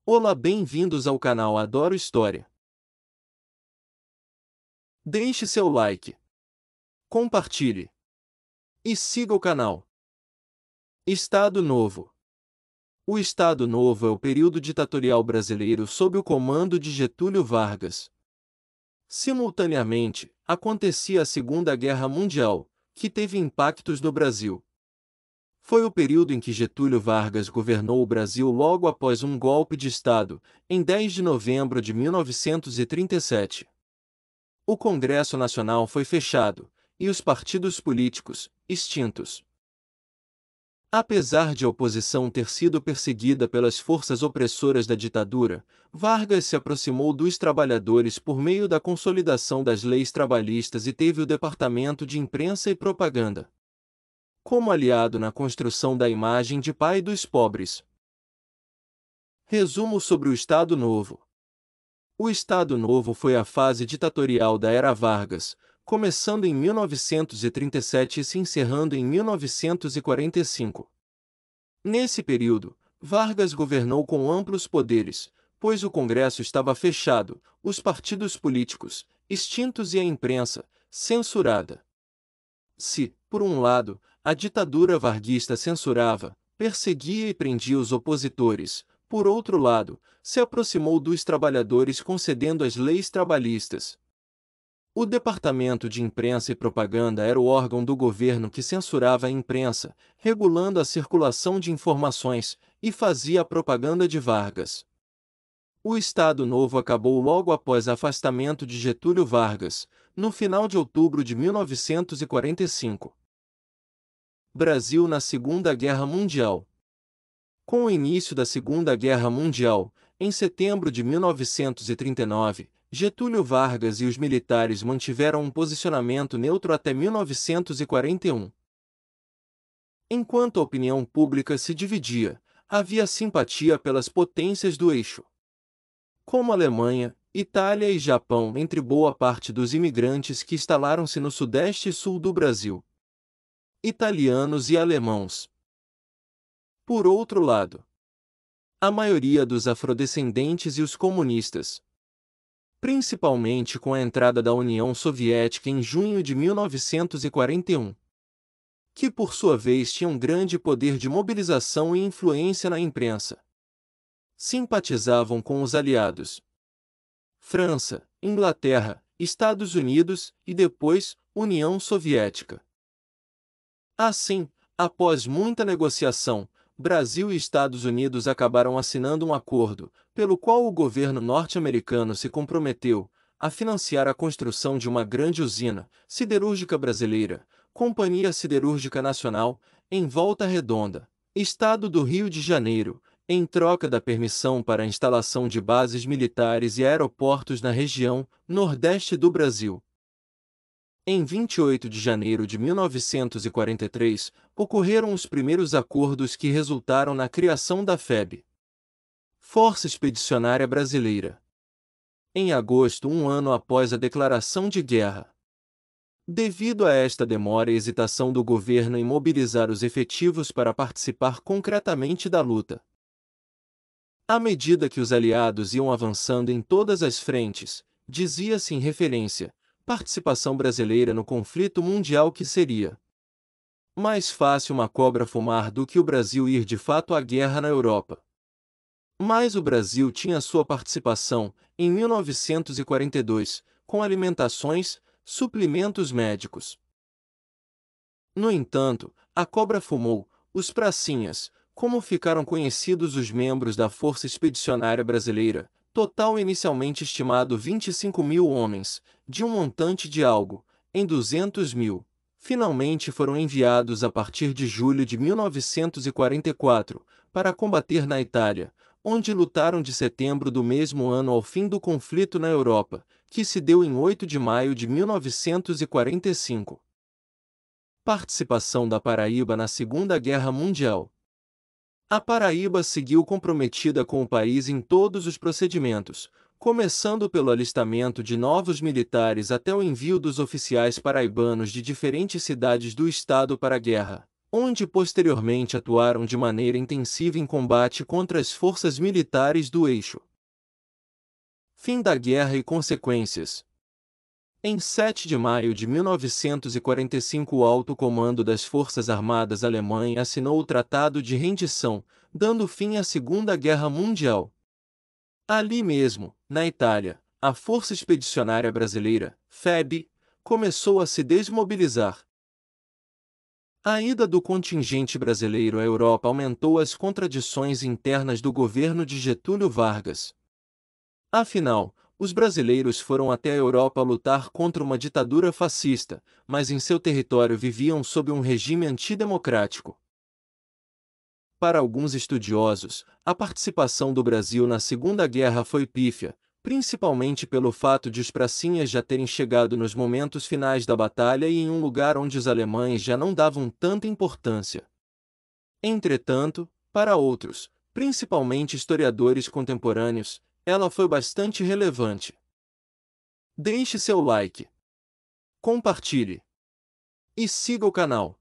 Olá, bem-vindos ao canal Adoro História. Deixe seu like, compartilhe e siga o canal. Estado Novo. O Estado Novo é o período ditatorial brasileiro sob o comando de Getúlio Vargas. Simultaneamente, acontecia a Segunda Guerra Mundial, que teve impactos no Brasil. Foi o período em que Getúlio Vargas governou o Brasil logo após um golpe de Estado, em 10 de novembro de 1937. O Congresso Nacional foi fechado, e os partidos políticos, extintos. Apesar de a oposição ter sido perseguida pelas forças opressoras da ditadura, Vargas se aproximou dos trabalhadores por meio da consolidação das leis trabalhistas e teve o Departamento de Imprensa e Propaganda como aliado na construção da imagem de pai dos pobres. Resumo sobre o Estado Novo. O Estado Novo foi a fase ditatorial da Era Vargas, começando em 1937 e se encerrando em 1945. Nesse período, Vargas governou com amplos poderes, pois o Congresso estava fechado, os partidos políticos, extintos e a imprensa, censurada. Se, por um lado, a ditadura varguista censurava, perseguia e prendia os opositores, por outro lado, se aproximou dos trabalhadores concedendo as leis trabalhistas. O Departamento de Imprensa e Propaganda era o órgão do governo que censurava a imprensa, regulando a circulação de informações, e fazia a propaganda de Vargas. O Estado Novo acabou logo após o afastamento de Getúlio Vargas, no final de outubro de 1945. Brasil na Segunda Guerra Mundial. Com o início da Segunda Guerra Mundial, em setembro de 1939, Getúlio Vargas e os militares mantiveram um posicionamento neutro até 1941. Enquanto a opinião pública se dividia, havia simpatia pelas potências do eixo, como Alemanha, Itália e Japão, entre boa parte dos imigrantes que instalaram-se no sudeste e sul do Brasil. Italianos e alemãos. Por outro lado, a maioria dos afrodescendentes e os comunistas. Principalmente com a entrada da União Soviética em junho de 1941. Que por sua vez tinha um grande poder de mobilização e influência na imprensa. Simpatizavam com os aliados França, Inglaterra, Estados Unidos e depois União Soviética. Assim, após muita negociação, Brasil e Estados Unidos acabaram assinando um acordo, pelo qual o governo norte-americano se comprometeu a financiar a construção de uma grande usina siderúrgica brasileira, Companhia Siderúrgica Nacional, em Volta Redonda, Estado do Rio de Janeiro, em troca da permissão para a instalação de bases militares e aeroportos na região nordeste do Brasil. Em 28 de janeiro de 1943, ocorreram os primeiros acordos que resultaram na criação da FEB, Força Expedicionária Brasileira. Em agosto, um ano após a declaração de guerra. Devido a esta demora e hesitação do governo em mobilizar os efetivos para participar concretamente da luta, à medida que os aliados iam avançando em todas as frentes, dizia-se em referência, participação brasileira no conflito mundial que seria mais fácil uma cobra fumar do que o Brasil ir de fato à guerra na Europa. Mas o Brasil tinha sua participação, em 1942, com alimentações, suprimentos médicos. No entanto, a cobra fumou, os pracinhas, como ficaram conhecidos os membros da Força Expedicionária Brasileira, total inicialmente estimado 25.000 homens, de um montante de algo, em 200.000, finalmente foram enviados a partir de julho de 1944, para combater na Itália, onde lutaram de setembro do mesmo ano ao fim do conflito na Europa, que se deu em 8 de maio de 1945. Participação da Paraíba na Segunda Guerra Mundial. A Paraíba seguiu comprometida com o país em todos os procedimentos, começando pelo alistamento de novos militares até o envio dos oficiais paraibanos de diferentes cidades do estado para a guerra, onde posteriormente atuaram de maneira intensiva em combate contra as forças militares do Eixo. Fim da guerra e consequências. Em 7 de maio de 1945, o alto comando das Forças Armadas Alemãs assinou o Tratado de Rendição, dando fim à Segunda Guerra Mundial. Ali mesmo, na Itália, a Força Expedicionária Brasileira, FEB, começou a se desmobilizar. A ida do contingente brasileiro à Europa aumentou as contradições internas do governo de Getúlio Vargas. Afinal, os brasileiros foram até a Europa lutar contra uma ditadura fascista, mas em seu território viviam sob um regime antidemocrático. Para alguns estudiosos, a participação do Brasil na Segunda Guerra foi pífia, principalmente pelo fato de os pracinhas já terem chegado nos momentos finais da batalha e em um lugar onde os alemães já não davam tanta importância. Entretanto, para outros, principalmente historiadores contemporâneos, ela foi bastante relevante. Deixe seu like, compartilhe e siga o canal.